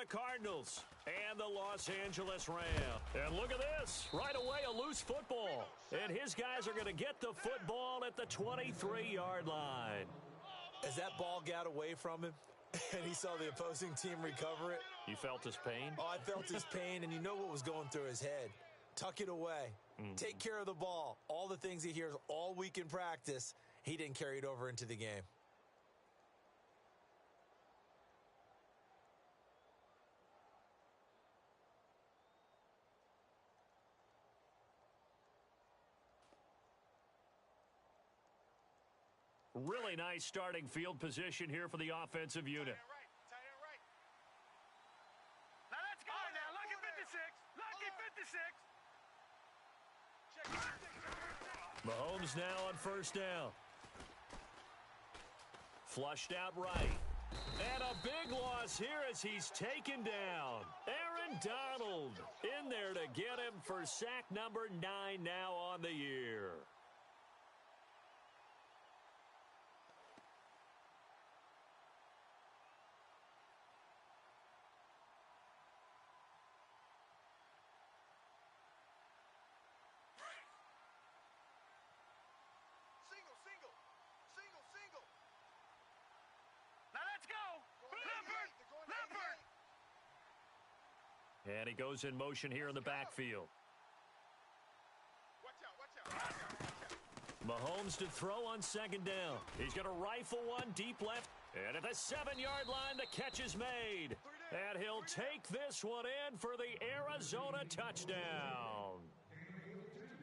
Arizona Cardinals and the Los Angeles Rams. And look at this. Right away, a loose football. And his guys are going to get the football at the 23-yard line. As that ball got away from him and he saw the opposing team recover it. You felt his pain? Oh, I felt his pain, and you know what was going through his head. Tuck it away. Take care of the ball. All the things he hears all week in practice, he didn't carry it over into the game. Really nice starting field position here for the offensive unit. Now let's go now. Lucky 56. Lucky 56. Mahomes now on first down. Flushed out right. And a big loss here as he's taken down. Aaron Donald in there to get him for sack number 9 now on the year. Now let's go. Leopard. And he goes in motion here in the backfield. Watch out. Mahomes to throw on second down. He's going to rifle one deep left. And at the 7-yard line, the catch is made. And he'll take this one in for the Arizona touchdown.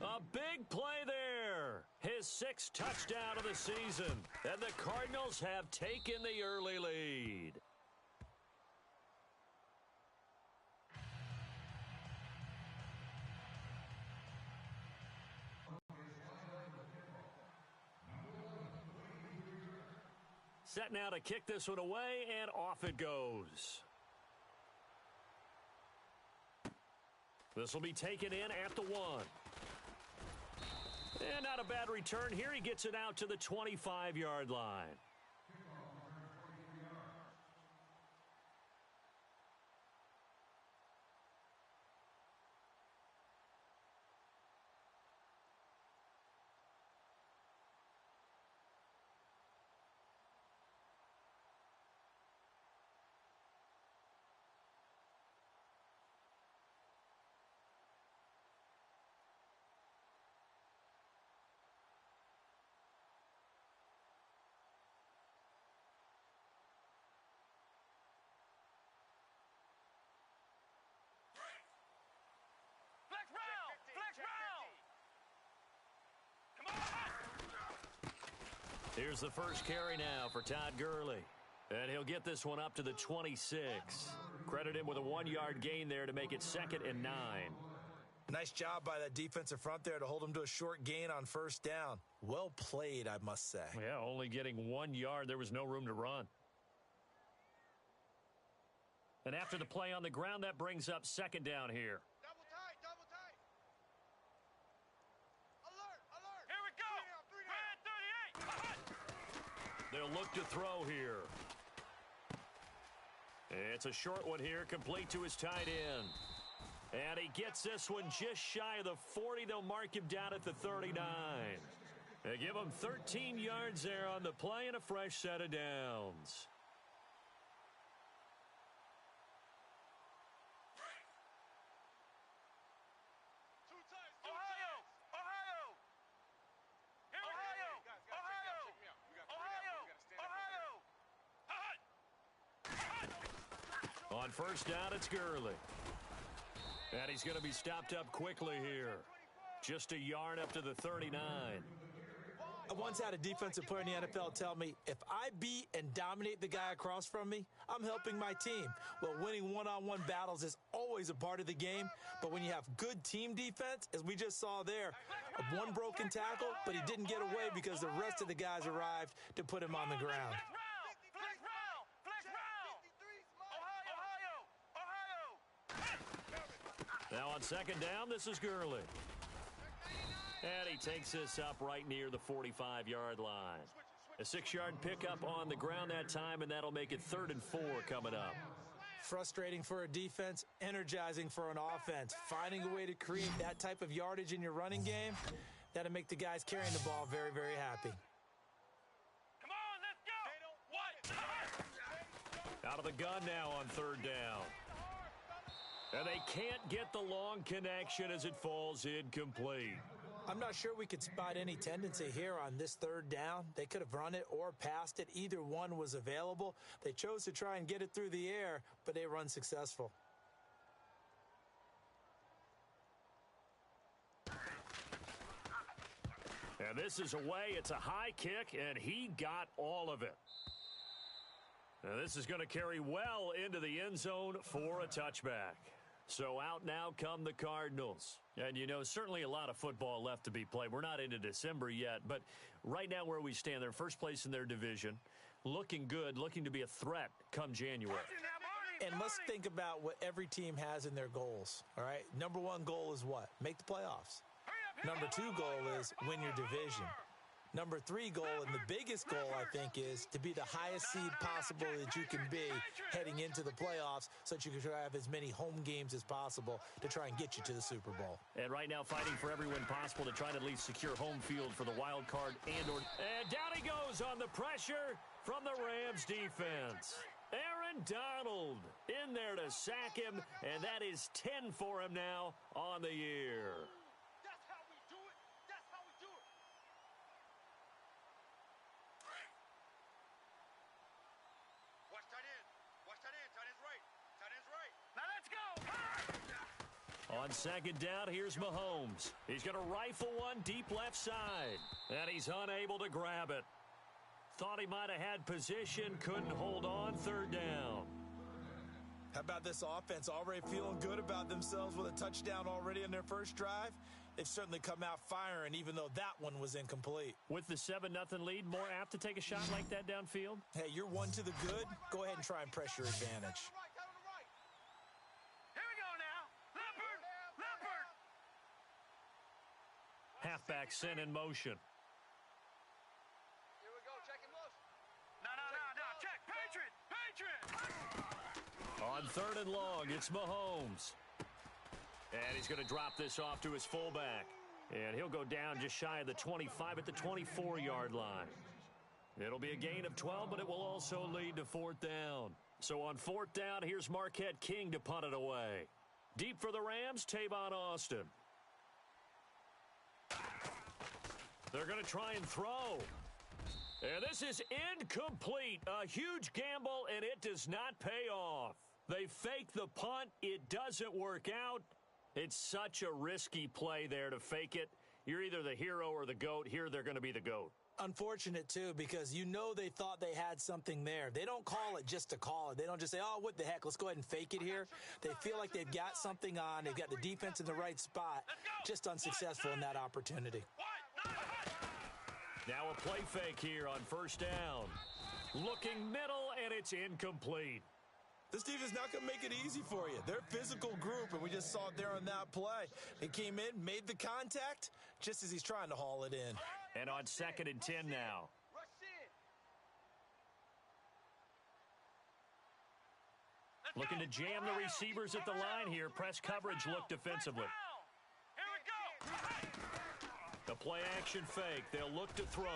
A big play there. His 6th touchdown of the season. And the Cardinals have taken the early lead. Set now to kick this one away, and off it goes. This will be taken in at the 1. And not a bad return here. He gets it out to the 25-yard line. Flex round. Come on. Here's the first carry now for Todd Gurley. And he'll get this one up to the 26. Credit him with a 1-yard gain there to make it 2nd and 9. Nice job by that defensive front there to hold him to a short gain on first down. Well played, I must say. Yeah, only getting 1 yard. There was no room to run. And after the play on the ground, that brings up 2nd down here. Double tight. Alert. Here we go. Red 38. They'll look to throw here. It's a short one here, complete to his tight end. And he gets this one just shy of the 40. They'll mark him down at the 39. They give him 13 yards there on the play and a fresh set of downs. On first down, it's Gurley. And he's going to be stopped up quickly here. Just a yard up to the 39. I once had a defensive player in the NFL tell me, if I beat and dominate the guy across from me, I'm helping my team. Well, winning one-on-one battles is always a part of the game, but when you have good team defense, as we just saw there, one broken tackle, but he didn't get away because the rest of the guys arrived to put him on the ground. Now on second down, this is Gurley. And he takes this up right near the 45-yard line. A 6-yard pickup on the ground that time, and that'll make it 3rd and 4 coming up. Frustrating for a defense, energizing for an offense. Finding a way to create that type of yardage in your running game, that'll make the guys carrying the ball very, very happy. Come on, let's go. What? Out of the gun now on third down. And they can't get the long connection as it falls incomplete. I'm not sure we could spot any tendency here on this third down. They could have run it or passed it. Either one was available. They chose to try and get it through the air, but they were unsuccessful. And this is away. It's a high kick, and he got all of it. Now this is going to carry well into the end zone for a touchback. So out now come the Cardinals. And, you know, certainly a lot of football left to be played. We're not into December yet, but right now where we stand, they're first place in their division, looking good, looking to be a threat come January. And let's think about what every team has in their goals, all right? Number one goal is what? Make the playoffs. Number two goal is win your division. Number three goal, and the biggest goal, I think, is to be the highest seed possible that you can be heading into the playoffs so that you can have as many home games as possible to try and get you to the Super Bowl. And right now fighting for every win possible to try to at least secure home field for the wild card and down he goes on the pressure from the Rams defense. Aaron Donald in there to sack him, and that is 10 for him now on the year. On second down, here's Mahomes. He's going to rifle one deep left side, and he's unable to grab it. Thought he might have had position, couldn't hold on, third down. How about this offense already feeling good about themselves with a touchdown already in their first drive? They've certainly come out firing, even though that one was incomplete. With the 7-0 lead, more apt to take a shot like that downfield? Hey, you're one to the good. Go ahead and try and press your advantage. Halfback sent in motion. Here we go, check him loose. No, check, Patriot! On third and long, it's Mahomes. And he's going to drop this off to his fullback. And he'll go down just shy of the 25 at the 24-yard line. It'll be a gain of 12, but it will also lead to fourth down. So on fourth down, here's Marquette King to punt it away. Deep for the Rams, Tavon Austin. They're going to try and throw. And this is incomplete. A huge gamble, and it does not pay off. They fake the punt. It doesn't work out. It's such a risky play there to fake it. You're either the hero or the GOAT. Here, they're going to be the GOAT. Unfortunate, too, because you know they thought they had something there. They don't call it just to call it. They don't just say, oh, what the heck, let's go ahead and fake it here. They feel like they've got something on. They've got the defense in the right spot. Just unsuccessful in that opportunity. Now a play fake here on first down. Looking middle, and it's incomplete. This team is not going to make it easy for you. They're a physical group, and we just saw it there on that play. They came in, made the contact, just as he's trying to haul it in. And on second and 10 now. Looking to jam the receivers at the line here. Press coverage look defensively. The play action fake. They'll look to throw.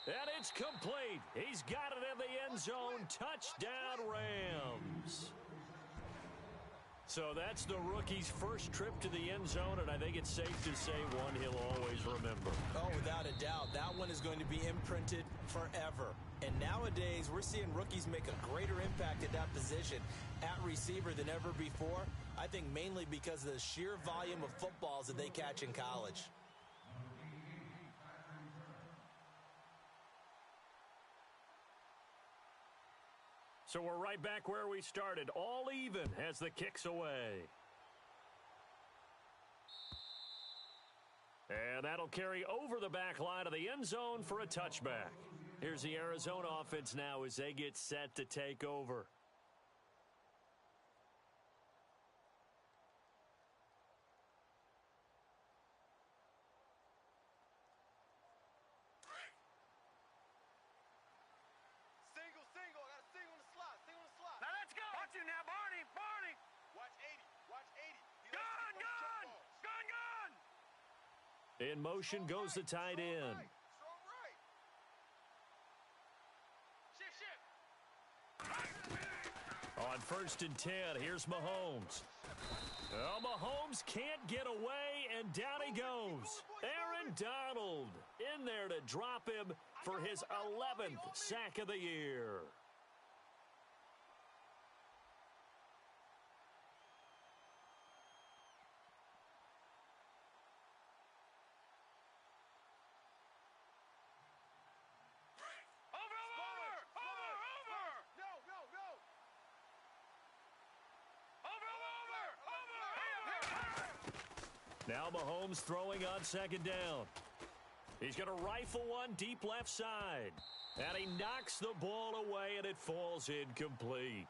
And it's complete. He's got it in the end zone. Touchdown, Rams. So that's the rookie's first trip to the end zone, and I think it's safe to say one he'll always remember. Oh, without a doubt. That one is going to be imprinted forever. And nowadays, we're seeing rookies make a greater impact at that position at receiver than ever before. I think mainly because of the sheer volume of footballs that they catch in college. So we're right back where we started, all even as the kick's away. And that'll carry over the back line of the end zone for a touchback. Here's the Arizona offense now as they get set to take over. In motion goes the tight end. On 1st and 10, here's Mahomes. Oh, Mahomes can't get away, and down he goes. Aaron Donald in there to drop him for his 11th sack of the year. Now Mahomes throwing on 2nd down. He's going to rifle one deep left side. And he knocks the ball away, and it falls incomplete.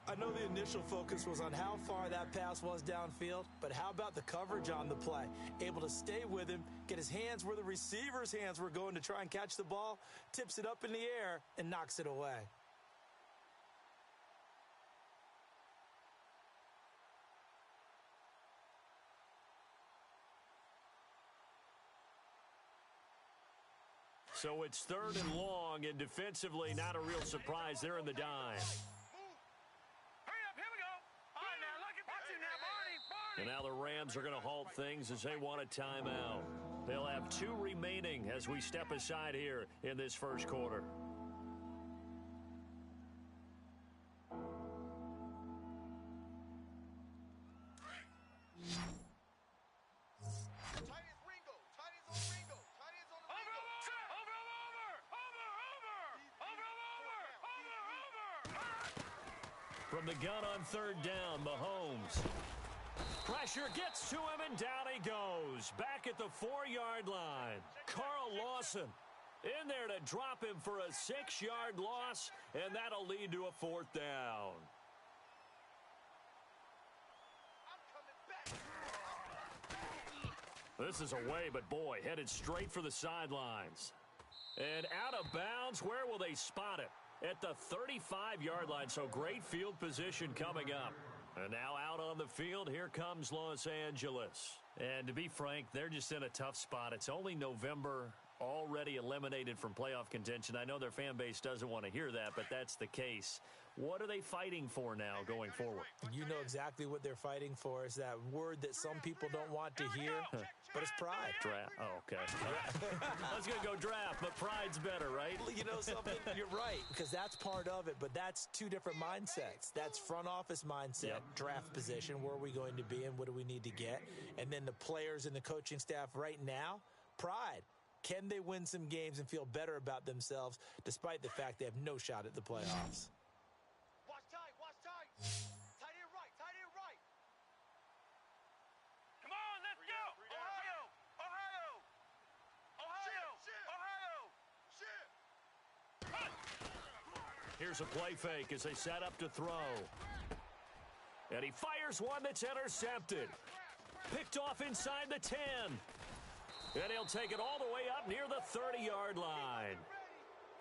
I know the initial focus was on how far that pass was downfield, but how about the coverage on the play? Able to stay with him, get his hands where the receiver's hands were going to try and catch the ball, tips it up in the air, and knocks it away. So it's 3rd and long, and defensively not a real surprise. They're in the dime. Hurry up, here we go. All right, now, look at Barney. And now the Rams are going to halt things as they want a timeout. They'll have 2 remaining as we step aside here in this first quarter. From the gun on 3rd down, Mahomes. Pressure gets to him, and down he goes. Back at the 4-yard line. Carl Lawson in there to drop him for a 6-yard loss, and that'll lead to a 4th down. This is away, but boy, headed straight for the sidelines. And out of bounds, where will they spot it? At the 35-yard line, so great field position coming up. And now out on the field, here comes Los Angeles. And to be frank, they're just in a tough spot. It's only November, already eliminated from playoff contention. I know their fan base doesn't want to hear that, but that's the case. What are they fighting for now going forward? You know exactly what they're fighting for. Is that word that some people don't want to hear, but it's pride. Draft. Oh, okay. I was going to go draft, but pride's better, right? You know something? You're right, because that's part of it, but that's 2 different mindsets. That's front office mindset, draft position, where are we going to be and what do we need to get? And then the players and the coaching staff right now, pride. Can they win some games and feel better about themselves despite the fact they have no shot at the playoffs? Tight end right. Come on, let's go. Ohio. Here's a play fake as they set up to throw. And he fires one that's intercepted. Picked off inside the 10. And he'll take it all the way up near the 30-yard line.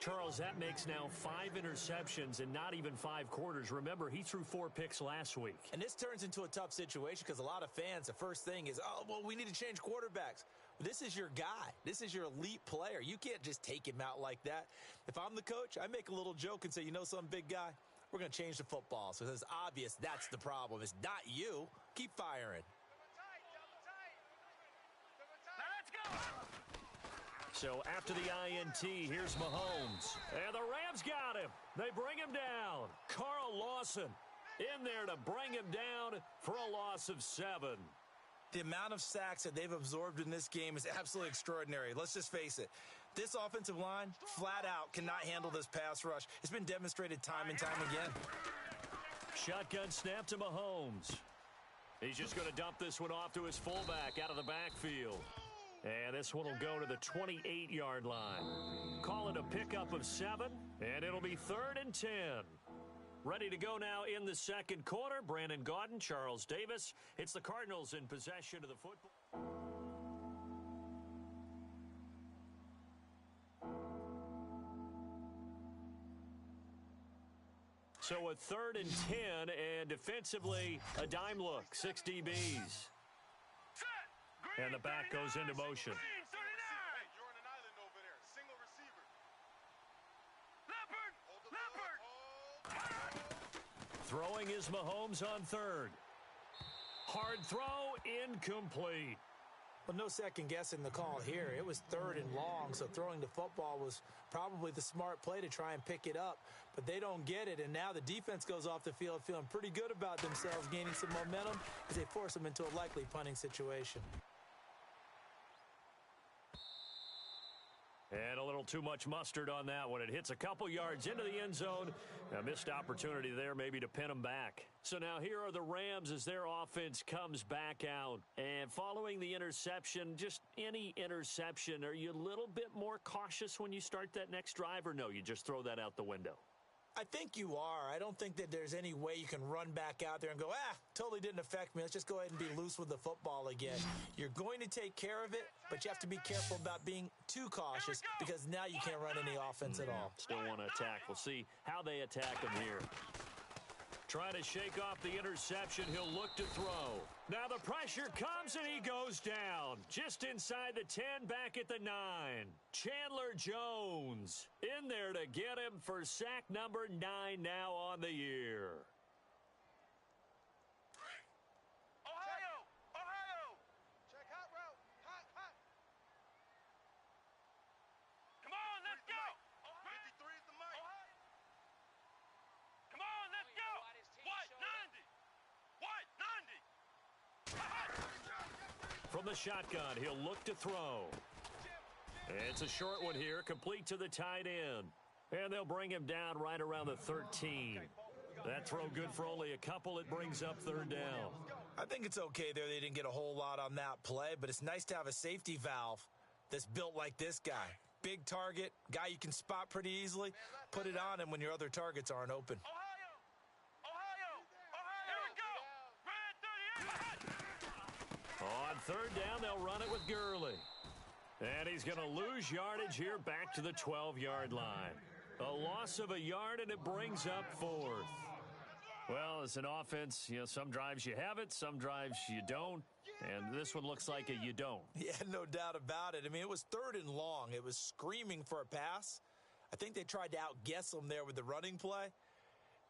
Charles, that makes now 5 interceptions in not even 5 quarters. Remember, he threw 4 picks last week. And this turns into a tough situation because a lot of fans, the first thing is, oh, well, we need to change quarterbacks. This is your guy. This is your elite player. You can't just take him out like that. If I'm the coach, I make a little joke and say, you know some big guy? We're going to change the football. So it's obvious that's the problem. It's not you. Keep firing. Now let's go. So after the INT, here's Mahomes. And the Rams got him. They bring him down. Carl Lawson in there to bring him down for a loss of 7. The amount of sacks that they've absorbed in this game is absolutely extraordinary. Let's just face it. This offensive line, flat out, cannot handle this pass rush. It's been demonstrated time and time again. Shotgun snap to Mahomes. He's just going to dump this one off to his fullback out of the backfield. And this one will go to the 28-yard line. Call it a pickup of 7, and it'll be 3rd and 10. Ready to go now in the second quarter. Brandon Gaudin, Charles Davis. It's the Cardinals in possession of the football. So a 3rd and 10, and defensively, a dime look, 6 DBs. And the back goes into motion. Throwing is Mahomes on third. Hard throw, incomplete. Well, no second guessing the call here. It was third and long, so throwing the football was probably the smart play to try and pick it up. But they don't get it, and now the defense goes off the field feeling pretty good about themselves, gaining some momentum as they force them into a likely punting situation. And a little too much mustard on that one. It hits a couple yards into the end zone. A missed opportunity there maybe to pin them back. So now here are the Rams as their offense comes back out. And following the interception, just any interception, are you a little bit more cautious when you start that next drive, or no, you just throw that out the window? I think you are. I don't think that there's any way you can run back out there and go, totally didn't affect me. Let's just go ahead and be loose with the football again. You're going to take care of it, but you have to be careful about being too cautious because now you can't run any offense at all. Still want to attack. We'll see how they attack them here. Trying to shake off the interception. He'll look to throw. Now the pressure comes and he goes down. Just inside the 10, back at the 9. Chandler Jones in there to get him for sack number 9 now on the year. Ohio! Ohio! Check hot route. Hot, hot. Come on, let's go. 53 is the mic. Come on, let's go. What? 90. What? 90. From the shotgun, he'll look to throw. It's a short one here, complete to the tight end. And they'll bring him down right around the 13. That throw good for only a couple. It brings up third down. I think it's okay there. They didn't get a whole lot on that play, but it's nice to have a safety valve that's built like this guy. Big target, guy you can spot pretty easily. Put it on him when your other targets aren't open. Ohio! Ohio! Ohio! Here we go! Red 30. On third down, they'll run it with Gurley. And he's going to lose yardage here back to the 12-yard line. A loss of a yard, and it brings up fourth. Well, as an offense, some drives you have it, some drives you don't. And this one looks like a you don't. Yeah, no doubt about it. I mean, it was third and long. It was screaming for a pass. I think they tried to outguess him there with the running play.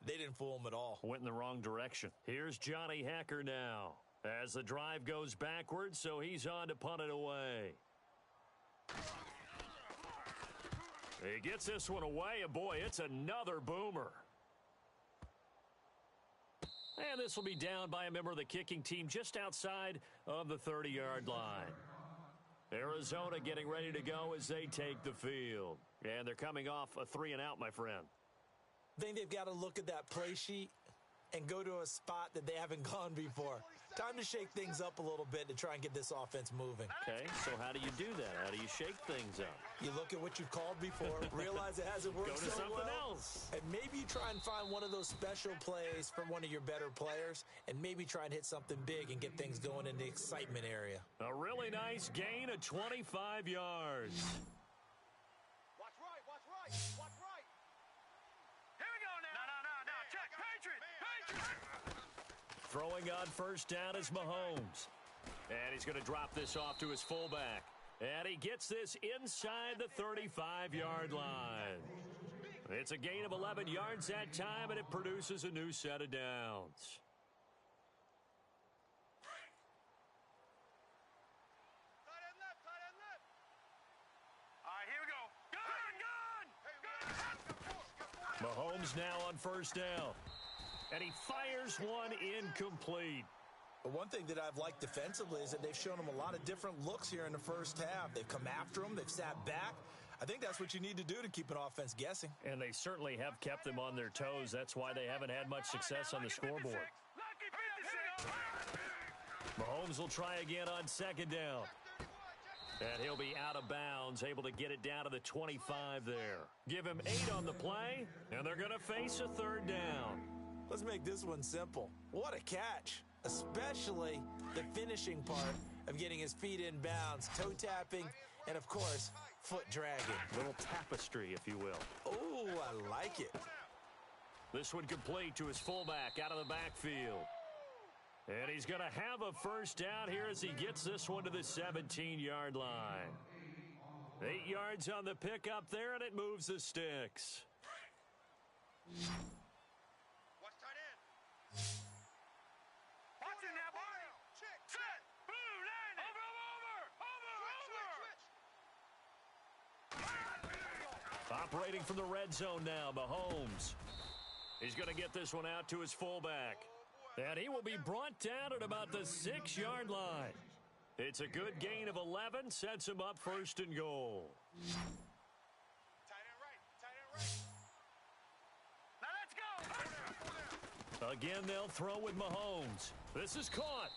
They didn't fool him at all. Went in the wrong direction. Here's Johnny Hacker now as the drive goes backwards, so he's on to punt it away. He gets this one away, and boy, it's another boomer. And this will be down by a member of the kicking team just outside of the 30-yard line. Arizona getting ready to go as they take the field. And they're coming off a 3-and-out, my friend. I think they've got to look at that play sheet and go to a spot that they haven't gone before. Time to shake things up a little bit to try and get this offense moving. Okay, so how do you do that? How do you shake things up? You look at what you've called before, realize it hasn't worked Go to so something well, else. and maybe you try and find one of those special plays from one of your better players, and maybe try and hit something big and get things going in the excitement area. A really nice gain of 25 yards. Watch right, watch right, watch right. Here we go now. No. Check. Patriot. Throwing on first down is Mahomes. And he's going to drop this off to his fullback. And he gets this inside the 35-yard line. It's a gain of 11 yards that time, and it produces a new set of downs. Tight end left. All right, here we go. Gun! Mahomes now on first down. And he fires one incomplete. But one thing that I've liked defensively is that they've shown them a lot of different looks here in the first half. They've come after them. They've sat back. I think that's what you need to do to keep an offense guessing. And they certainly have kept them on their toes. That's why they haven't had much success on the scoreboard. Lucky 56. Mahomes will try again on second down. And he'll be out of bounds, able to get it down to the 25 there. Give him 8 on the play, and they're going to face a third down. Let's make this one simple. What a catch, especially the finishing part of getting his feet in bounds, toe tapping, and of course, foot dragging. Little tapestry, if you will. Oh, I like it. This one complete to his fullback out of the backfield. And he's going to have a first down here as he gets this one to the 17-yard line. 8 yards on the pickup there, and it moves the sticks. Watch tight end. Operating from the red zone now, Mahomes. He's going to get this one out to his fullback. And he will be brought down at about the 6-yard line. It's a good gain of 11, sets him up 1st and goal. Tight end right. Now let's go. Again, they'll throw with Mahomes. This is caught.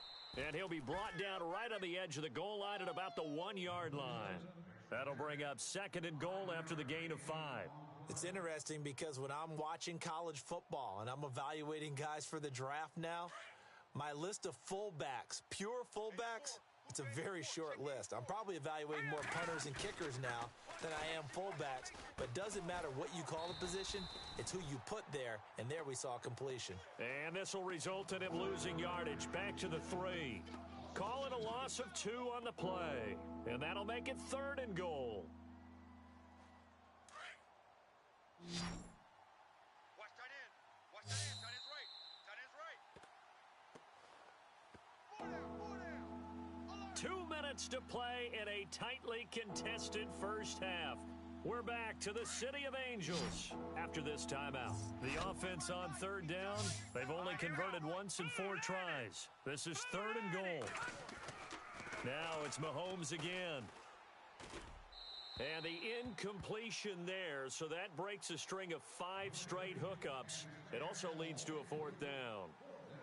And he'll be brought down right on the edge of the goal line at about the 1-yard line. That'll bring up 2nd and goal after the gain of 5. It's interesting because when I'm watching college football and I'm evaluating guys for the draft now, my list of fullbacks, pure fullbacks, it's a very short list. I'm probably evaluating more punters and kickers now than I am fullbacks, but it doesn't matter what you call the position, it's who you put there, and there we saw completion. And this will result in him losing yardage back to the 3. Call it a loss of 2 on the play, and that'll make it 3rd and goal. Watch tight end. Watch tight end. Tight end's right. Tight end's right. 2 minutes to play in a tightly contested first half. We're back to the City of Angels after this timeout. The offense on 3rd down. They've only converted once in 4 tries. This is 3rd and goal. Now it's Mahomes again. And the incompletion there, so that breaks a string of 5 straight hookups. It also leads to a 4th down.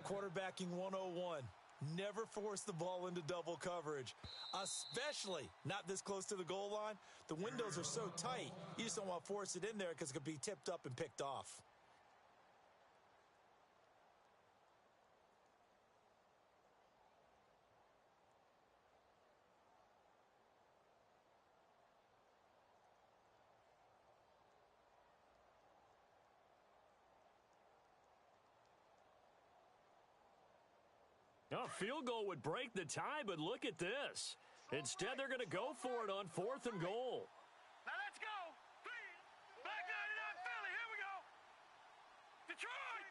Quarterbacking 101. Never force the ball into double coverage, especially not this close to the goal line. The windows are so tight, you just don't want to force it in there because it could be tipped up and picked off. A field goal would break the tie, but look at this. Instead, they're going to go for it on 4th and goal. Now let's go. Black 99 Philly. Here we go. Detroit.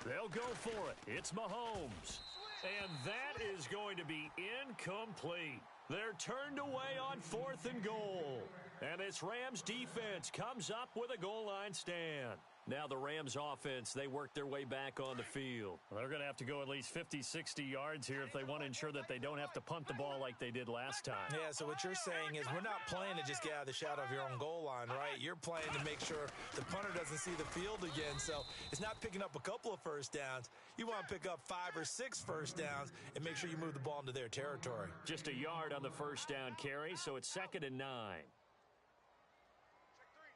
They'll go for it. It's Mahomes. And that is going to be incomplete. They're turned away on 4th and goal. And this Rams defense comes up with a goal line stand. Now the Rams offense, they work their way back on the field. They're going to have to go at least 50, 60 yards here if they want to ensure that they don't have to punt the ball like they did last time. Yeah, so what you're saying is we're not playing to just get out of the shadow of your own goal line, right? You're playing to make sure the punter doesn't see the field again. So it's not picking up a couple of first downs. You want to pick up 5 or 6 first downs and make sure you move the ball into their territory. Just a yard on the first down carry, so it's 2nd and 9.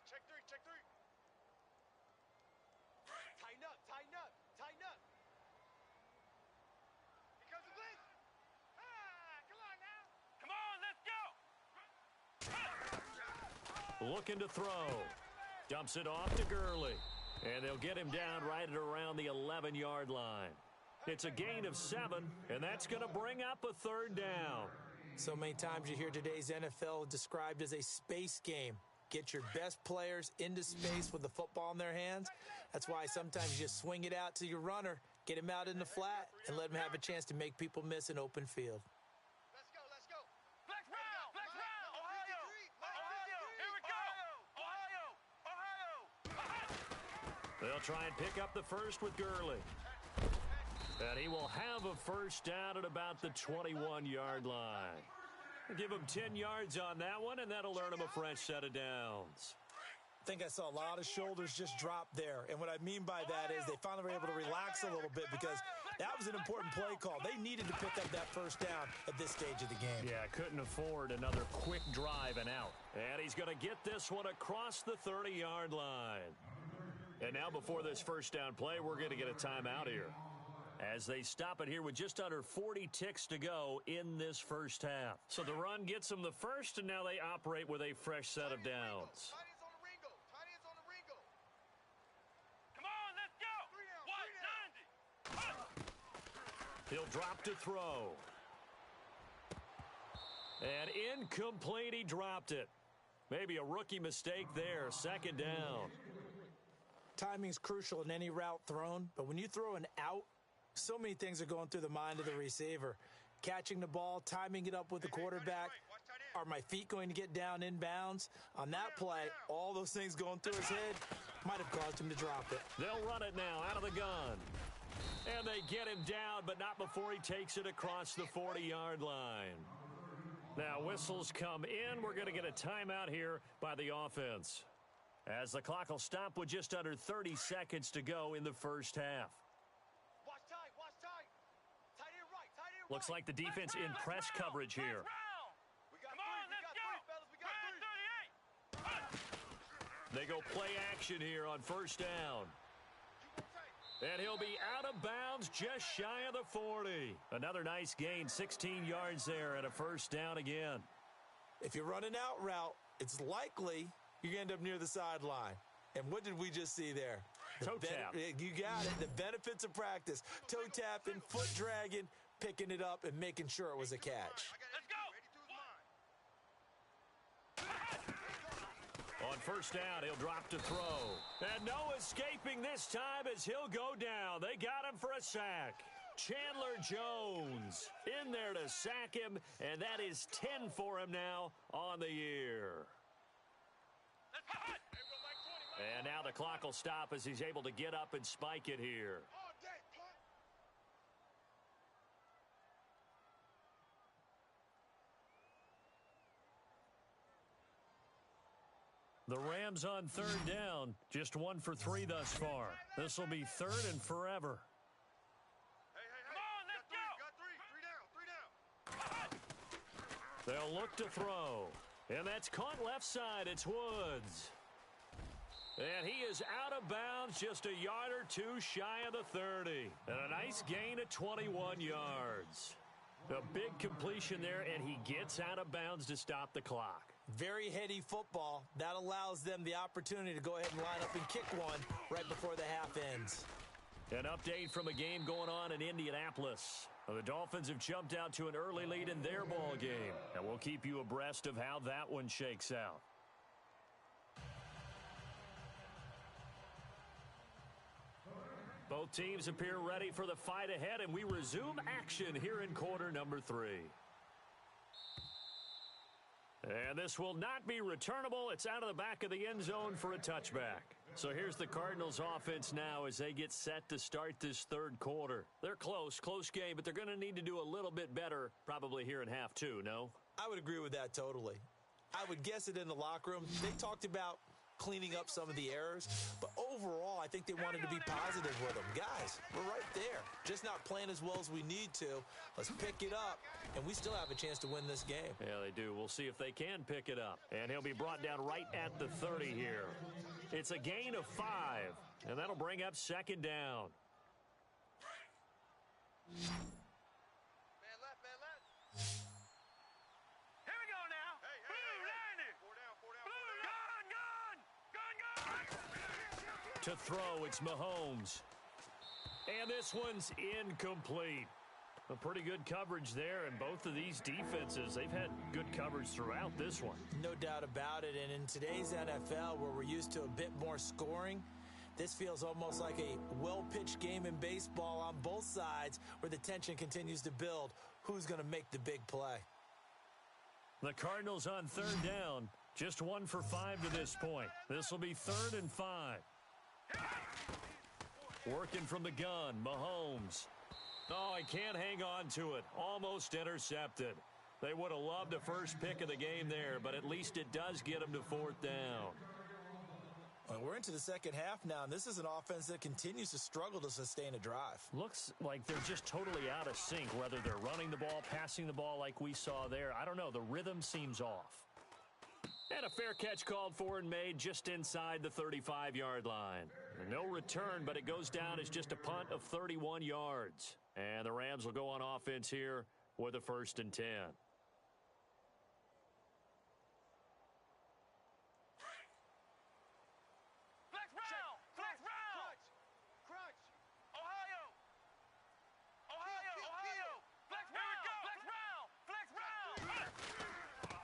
Check 3. Tighten up. Here comes the blitz. Come on, let's go. Looking to throw. Dumps it off to Gurley. And they'll get him down right at around the 11-yard line. It's a gain of 7, and that's going to bring up a 3rd down. So many times you hear today's NFL described as a space game. Get your best players into space with the football in their hands. That's why sometimes you just swing it out to your runner, get him out in the flat, and let him have a chance to make people miss an open field. Let's go. Flex round. Ohio. Here we go. Ohio. They'll try and pick up the first with Gurley. And he will have a first down at about the 21-yard line. Give him 10 yards on that one, and that'll earn him a fresh set of downs. I think I saw a lot of shoulders just drop there. And what I mean by that is they finally were able to relax a little bit because that was an important play call. They needed to pick up that first down at this stage of the game. Yeah, couldn't afford another quick drive and out. And he's going to get this one across the 30-yard line. And now before this first down play, we're going to get a timeout here, as they stop it here with just under 40 ticks to go in this first half. So the run gets them the first, and now they operate with a fresh set of downs. Tight ends on the Ringo. Come on, let's go. 190. He'll drop to throw. And incomplete, he dropped it. Maybe a rookie mistake there, 2nd down. Timing's crucial in any route thrown, but when you throw an out, so many things are going through the mind of the receiver. Catching the ball, timing it up with the quarterback. Watch tight end. Are my feet going to get down inbounds? On that play, all those things going through his head might have caused him to drop it. They'll run it now out of the gun. And they get him down, but not before he takes it across the 40-yard line. Now, whistles come in. We're going to get a timeout here by the offense, as the clock will stop with just under 30 seconds to go in the first half. Watch tight, watch tight. Tight end right, tight end right. Looks like the defense in press coverage here. We got three, fellas, we got three. They go play action here on first down. And he'll be out of bounds just shy of the 40. Another nice gain, 16 yards there, and a first down again. If you run an out route, it's likely you're going to end up near the sideline. And what did we just see there? Toe tap. You got it. The benefits of practice. Toe tapping, foot dragging, picking it up, and making sure it was a catch. Let's go. On first down, he'll drop to throw. And no escaping this time as he'll go down. They got him for a sack. Chandler Jones in there to sack him, and that is 10 for him now on the year. And now the clock will stop as he's able to get up and spike it here. The Rams on third down, just 1 for 3 thus far. This will be third and forever. They'll look to throw. And that's caught left side. It's Woods. And he is out of bounds, just a yard or two shy of the 30. And a nice gain of 21 yards. A big completion there, and he gets out of bounds to stop the clock. Very heady football. That allows them the opportunity to go ahead and line up and kick one right before the half ends. An update from a game going on in Indianapolis. The Dolphins have jumped out to an early lead in their ball game, and we'll keep you abreast of how that one shakes out. Both teams appear ready for the fight ahead, and we resume action here in quarter number 3. And this will not be returnable. It's out of the back of the end zone for a touchback. So here's the Cardinals offense now as they get set to start this third quarter. They're close game, but they're going to need to do a little bit better probably here in half 2, no? I would agree with that totally. I would guess it in the locker room. They talked about cleaning up some of the errors, but overall I think they wanted to be positive with them. Guys, we're right there, just not playing as well as we need to. Let's pick it up, and we still have a chance to win this game. Yeah, they do. We'll see if they can pick it up. And he'll be brought down right at the 30 here. It's a gain of 5, and that'll bring up second down. To throw, it's Mahomes. And this one's incomplete. A pretty good coverage there, and both of these defenses, they've had good coverage throughout this one. No doubt about it, and in today's NFL, where we're used to a bit more scoring, this feels almost like a well-pitched game in baseball on both sides, where the tension continues to build. Who's going to make the big play? The Cardinals on third down, just 1 for 5 to this point. This will be 3rd and 5. Working from the gun, Mahomes. Oh, he can't hang on to it. Almost intercepted. They would have loved a first pick of the game there, but at least it does get them to 4th down. Well, we're into the second half now, and this is an offense that continues to struggle to sustain a drive. Looks like they're just totally out of sync, whether they're running the ball, passing the ball like we saw there. I don't know. The rhythm seems off. And a fair catch called for and made just inside the 35-yard line. No return, but it goes down as just a punt of 31 yards. And the Rams will go on offense here with a 1st and 10.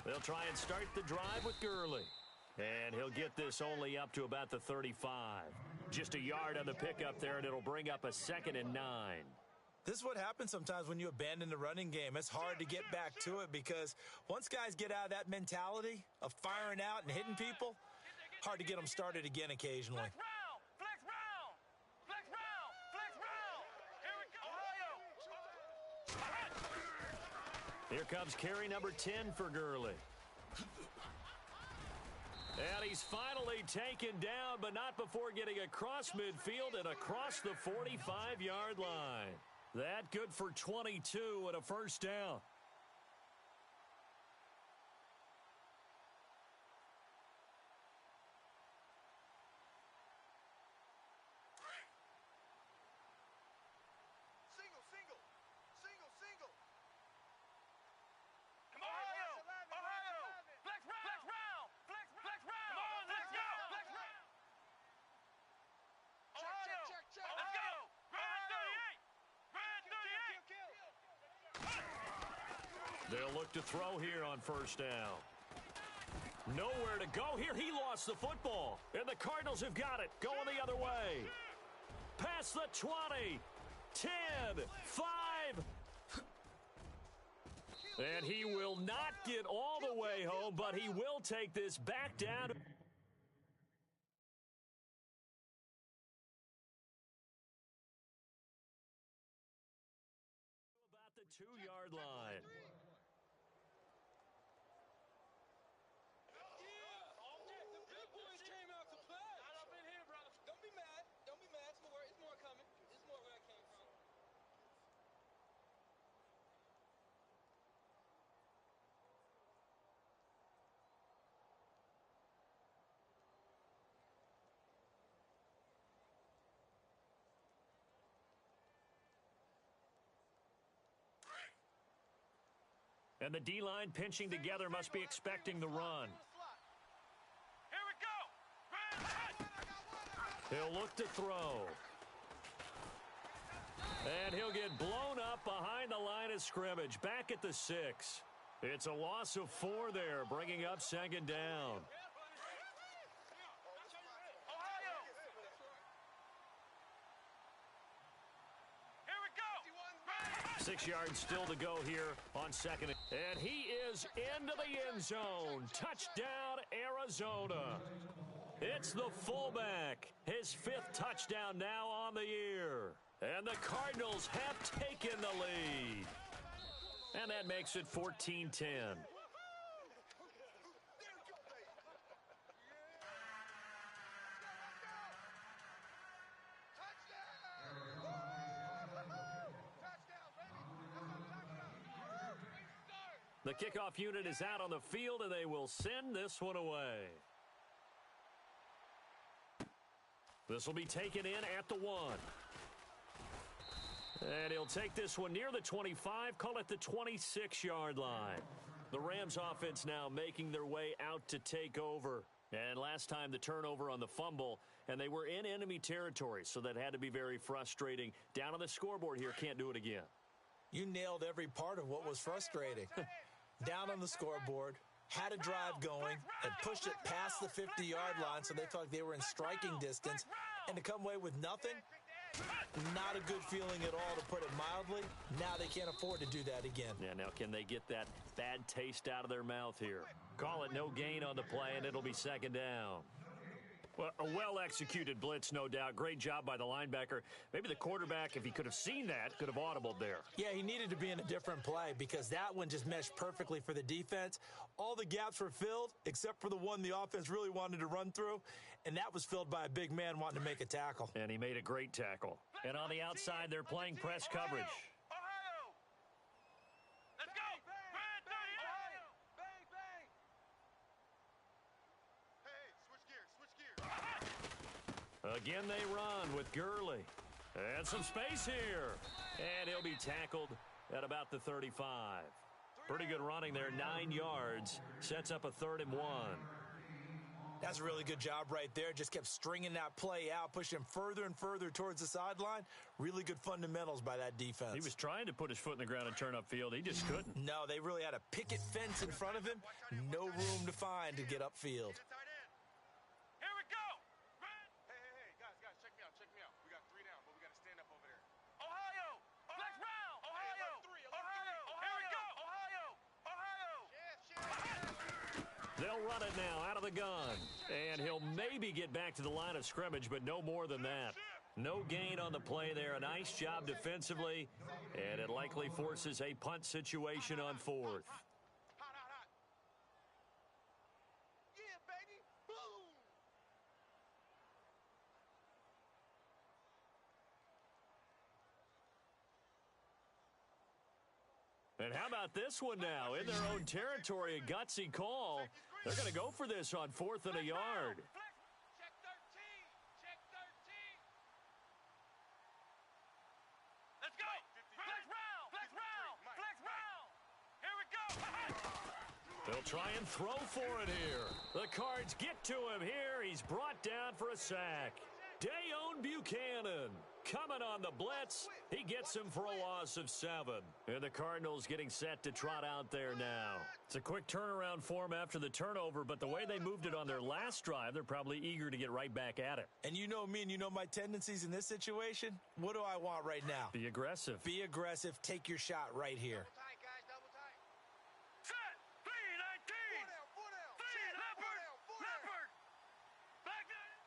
They'll try and start the drive with Gurley. And he'll get this only up to about the 35. Just a yard on the pickup there, and it'll bring up a 2nd and 9. This is what happens sometimes when you abandon the running game. It's hard to get back to it because once guys get out of that mentality of firing out and hitting people, hard to get them started again occasionally. Flex round! Flex round! Flex round! Here we go! Ohio! Here comes carry number 10 for Gurley. And he's finally taken down, but not before getting across midfield and across the 45-yard line. That good for 22 and a first down. Single. Come on, Ohio! Flex round! Flex round! Come on, let's go! Flex round! Ohio! Let's go! Grand 38! They'll look to throw here on first down. Nowhere to go here. He lost the football. And the Cardinals have got it. Going the other way. Past the 20. 10. 5. And he will not get all the way home, but he will take this back down. About the 2-yard line. And the D-line pinching together must be expecting the run. Here we go! He'll look to throw. And he'll get blown up behind the line of scrimmage, back at the 6. It's a loss of 4 there, bringing up second down. Ohio! Here we go! 6 yards still to go here on second. And he is into the end zone. Touchdown, Arizona. It's the fullback. His 5th touchdown now on the year. And the Cardinals have taken the lead. And that makes it 14-10. The kickoff unit is out on the field, and they will send this one away. This will be taken in at the 1. And he'll take this one near the 25, call it the 26-yard line. The Rams offense now making their way out to take over. And last time the turnover on the fumble, and they were in enemy territory, so that had to be very frustrating. Down on the scoreboard here, can't do it again. You nailed every part of what was frustrating. Down on the scoreboard, had a drive going, and pushed it past the 50-yard line so they felt like they were in striking distance, and to come away with nothing, not a good feeling at all, to put it mildly. Now they can't afford to do that again. Yeah, now can they get that bad taste out of their mouth here? Call it no gain on the play, and it'll be second down. Well, a well-executed blitz, no doubt. Great job by the linebacker. Maybe the quarterback, if he could have seen that, could have audibled there. Yeah, he needed to be in a different play because that one just meshed perfectly for the defense. All the gaps were filled except for the one the offense really wanted to run through, and that was filled by a big man wanting to make a tackle. And he made a great tackle. And on the outside, they're playing press coverage. Ohio! Let's go! Grand 38! Bang, bang! Hey, switch gears. Again, they run with Gurley. And some space here. And he'll be tackled at about the 35. Pretty good running there, 9 yards. Sets up a 3rd and 1. That's a really good job right there. Just kept stringing that play out, pushing him further and further towards the sideline. Really good fundamentals by that defense. He was trying to put his foot in the ground and turn upfield. He just couldn't. No, they really had a picket fence in front of him. No room to find to get upfield. Here we go! Hey, guys, check me out. We got 3 down, but we got to stand up over there. Ohio! Flex They'll run it now out of the gun. And he'll maybe get back to the line of scrimmage, but no more than that. No gain on the play there. A nice job defensively, and it likely forces a punt situation on fourth. Yeah, baby. Boom. And how about this one now? In their own territory, a gutsy call. They're going to go for this on 4th and a yard. Check 13. Check 13. Let's go. Flex round. Flex round. Flex round. Here we go. They'll try and throw for it here. The Cards get to him here. He's brought down for a sack. Dayon Buchanan coming on the blitz. He gets him for a loss of 7. And the Cardinals getting set to trot out there now. It's a quick turnaround for them after the turnover, but the way they moved it on their last drive, they're probably eager to get right back at it. And you know me and you know my tendencies in this situation. What do I want right now? Be aggressive. Be aggressive. Take your shot right here. Double tight, guys. Double tight. Set. 3-19. Four down. Three, Leopard. Four down. Leopard. Back there.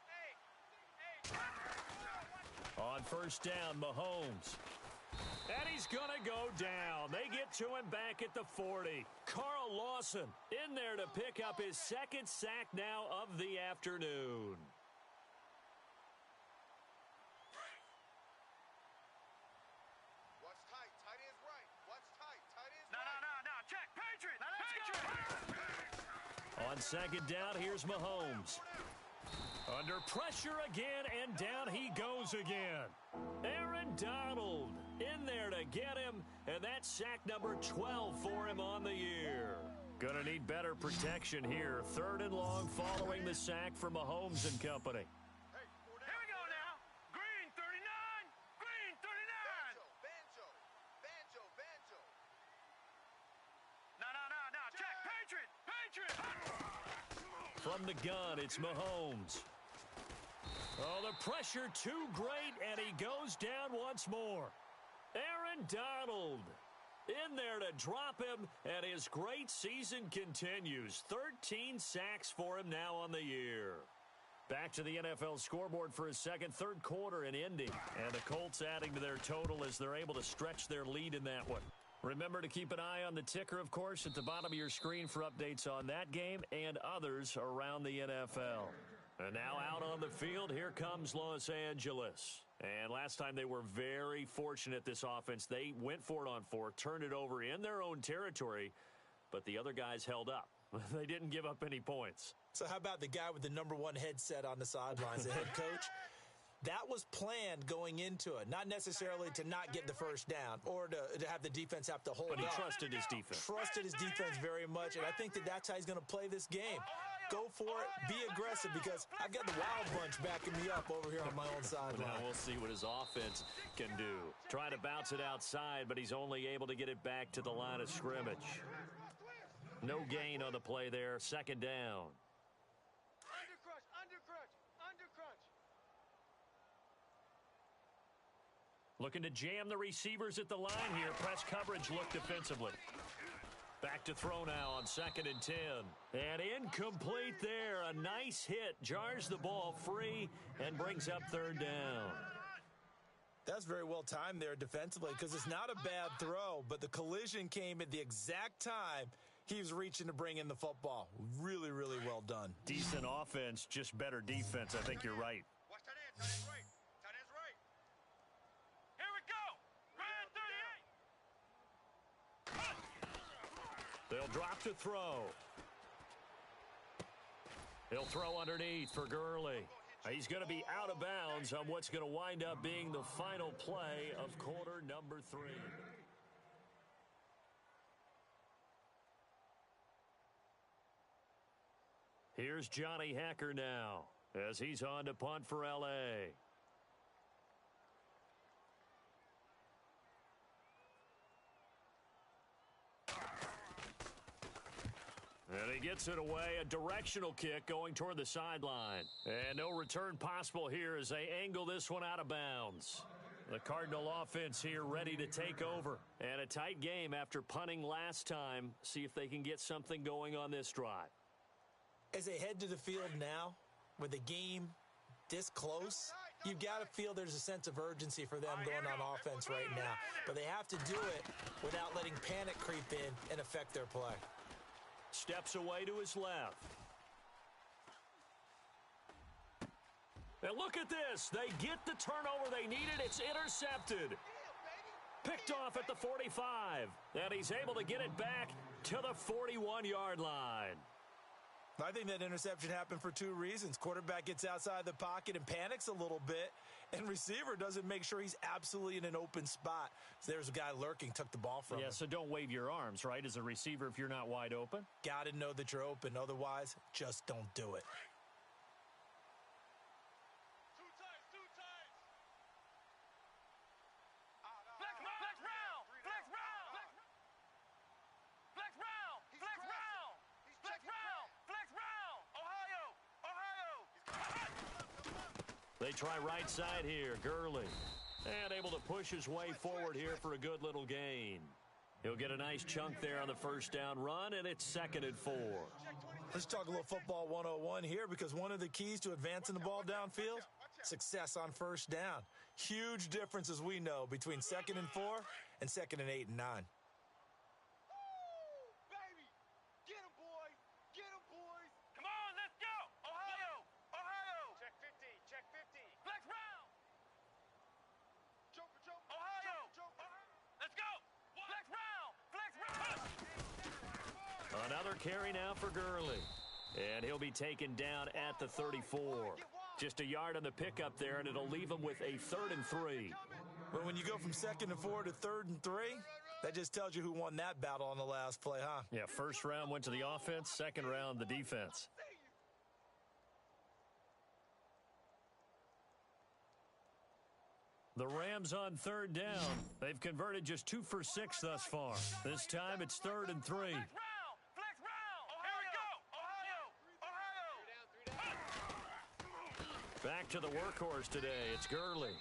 Hey. On first down, Mahomes. And he's going to go down. They get to him back at the 40. Carl Lawson in there to pick up his second sack now of the afternoon. Watch tight. Tight ends right. Watch tight. Tight ends No. right. Check. Patriot. Patriot. On second down, here's Mahomes. Under pressure again, and down he goes again. Aaron Donald in there to get him, and that's sack number 12 for him on the year. Gonna need better protection here. 3rd and long following the sack from Mahomes and company. Hey, four down. Here we go now. Green 39. Green 39. Banjo. Banjo. Banjo. No. Check. Patriot. Patriot. From the gun, it's Mahomes. Oh, the pressure too great, and he goes down once more. Aaron Donald in there to drop him, and his great season continues. 13 sacks for him now on the year. Back to the NFL scoreboard for his second, third quarter in Indy. And the Colts adding to their total as they're able to stretch their lead in that one. Remember to keep an eye on the ticker, of course, at the bottom of your screen for updates on that game and others around the NFL. And now out on the field, here comes Los Angeles. And last time they were very fortunate, this offense. They went for it on 4, turned it over in their own territory, but the other guys held up. They didn't give up any points. So how about the guy with the number 1 headset on the sidelines, the head coach? That was planned going into it, not necessarily to not get the first down or to have the defense have to hold But he up. trusted his defense. Trusted his defense very much, and I think that's how he's going to play this game. Go for it, be aggressive, because I've got the Wild Bunch backing me up over here on my own sideline. Now we'll see what his offense can do. Trying to bounce it outside, but he's only able to get it back to the line of scrimmage. No gain on the play there. Second down. Undercrunch. Looking to jam the receivers at the line here. Press coverage look defensively. Back to throw now on 2nd and 10. And incomplete there. A nice hit. Jars the ball free and brings up 3rd down. That's very well timed there defensively, because it's not a bad throw, but the collision came at the exact time he was reaching to bring in the football. Really, really well done. Decent offense, just better defense. I think you're right. Watch tight end. Tight ends right. Tight ends right. Here we go. Red 38. They'll drop to throw. He'll throw underneath for Gurley. He's going to be out of bounds on what's going to wind up being the final play of quarter number 3. Here's Johnny Hacker now as he's on to punt for L.A. And he gets it away, a directional kick going toward the sideline. And no return possible here as they angle this one out of bounds. The Cardinal offense here ready to take over. And a tight game after punting last time. See if they can get something going on this drive. As they head to the field now, with the game this close, you've got to feel there's a sense of urgency for them going on offense right now. But they have to do it without letting panic creep in and affect their play. Steps away to his left. And look at this. They get the turnover they needed. It's intercepted. Picked off at the 45. And he's able to get it back to the 41-yard line. I think that interception happened for two reasons. Quarterback gets outside the pocket and panics a little bit, and receiver doesn't make sure he's absolutely in an open spot. So there's a guy lurking, took the ball from him. Yeah, so don't wave your arms, right, as a receiver if you're not wide open? Got to know that you're open. Otherwise, just don't do it. They try right side here, Gurley. And able to push his way forward here for a good little gain. He'll get a nice chunk there on the first down run, and it's 2nd and 4. Let's talk a little football 101 here, because one of the keys to advancing the ball downfield, success on first down. Huge difference, as we know, between 2nd and 4 and 2nd and 8 and 9. Another carry now for Gurley. And he'll be taken down at the 34. Just a yard on the pickup there, and it'll leave him with a 3rd and 3. But when you go from 2nd and 4 to 3rd and 3, that just tells you who won that battle on the last play, huh? Yeah, first round went to the offense, second round the defense. The Rams on 3rd down. They've converted just 2 for 6 thus far. This time it's 3rd and 3. Back to the workhorse today. It's Gurley.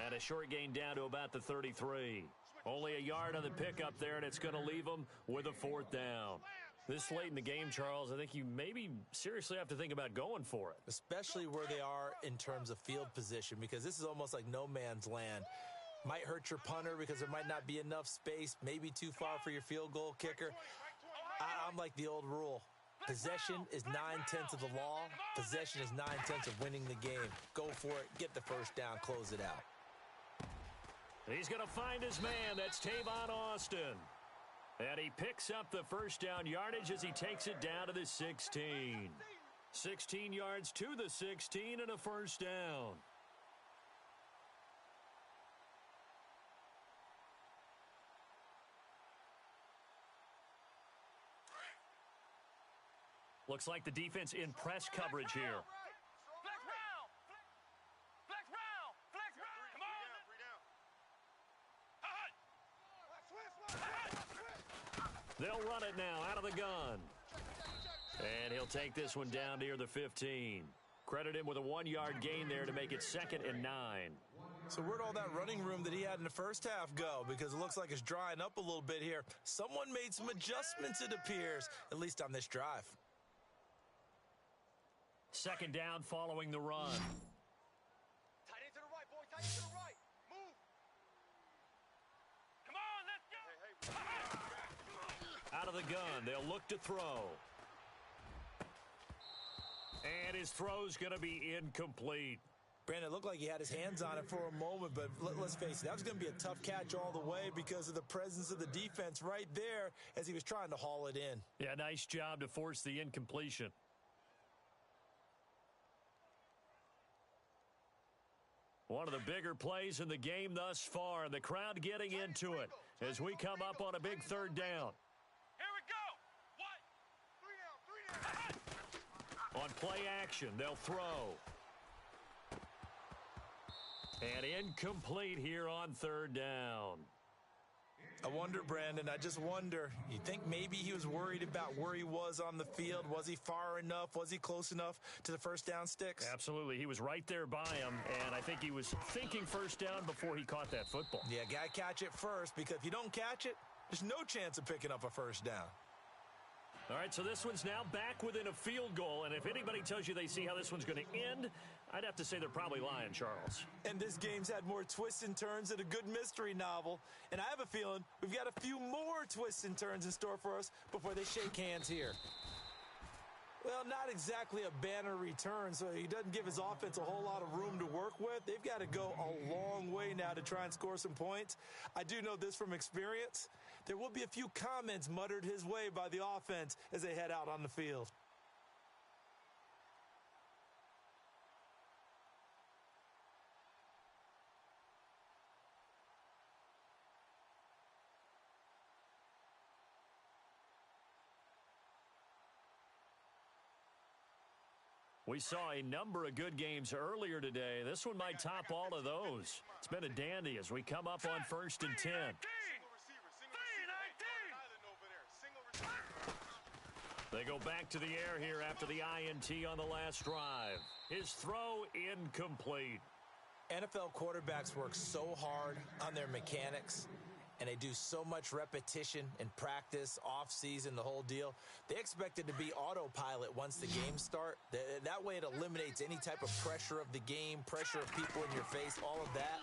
And a short gain down to about the 33. Only a yard on the pickup there, and it's going to leave them with a 4th down. This late in the game, Charles, I think you maybe seriously have to think about going for it. Especially where they are in terms of field position, because this is almost like no man's land. Might hurt your punter because there might not be enough space, maybe too far for your field goal kicker. I'm like the old rule. Possession is 9/10 of the law. Possession is 9/10 of winning the game. Go for it. Get the first down. Close it out. He's going to find his man. That's Tavon Austin. And he picks up the first down yardage as he takes it down to the 16. 16 yards to the 16 and a first down. Looks like the defense in press coverage here. They'll run it now out of the gun. And he'll take this one down near the 15. Credit him with a 1-yard gain there to make it 2nd and 9. So where'd all that running room that he had in the first half go? Because it looks like it's drying up a little bit here. Someone made some adjustments, it appears, at least on this drive. 2nd down following the run. Tight end to the right, boy. Tight end to the right. Move. Come on, let's go. Out of the gun, they'll look to throw. And his throw's going to be incomplete. Brandon, it looked like he had his hands on it for a moment, but let's face it, that was going to be a tough catch all the way because of the presence of the defense right there as he was trying to haul it in. Yeah, nice job to force the incompletion. One of the bigger plays in the game thus far, and the crowd getting into it as we come up on a big 3rd down. Here we go. What? 3 down. On play action, they'll throw. And incomplete here on 3rd down. I wonder, Brandon, I just wonder. You think maybe he was worried about where he was on the field? Was he far enough? Was he close enough to the first down sticks? Absolutely. He was right there by him, and I think he was thinking first down before he caught that football. Yeah, got to catch it first, because if you don't catch it, there's no chance of picking up a first down. All right, so this one's now back within a field goal, and if anybody tells you they see how this one's going to end, I'd have to say they're probably lying, Charles. And this game's had more twists and turns than a good mystery novel, and I have a feeling we've got a few more twists and turns in store for us before they shake hands here. Well, not exactly a banner return, so he doesn't give his offense a whole lot of room to work with. They've got to go a long way now to try and score some points. I do know this from experience. There will be a few comments muttered his way by the offense as they head out on the field. We saw a number of good games earlier today. This one might top all of those. It's been a dandy as we come up on 1st and 10. They go back to the air here after the INT on the last drive. His throw incomplete. NFL quarterbacks work so hard on their mechanics, and they do so much repetition and practice, off-season, the whole deal. They expect it to be autopilot once the games start. That way it eliminates any type of pressure of the game, pressure of people in your face, all of that.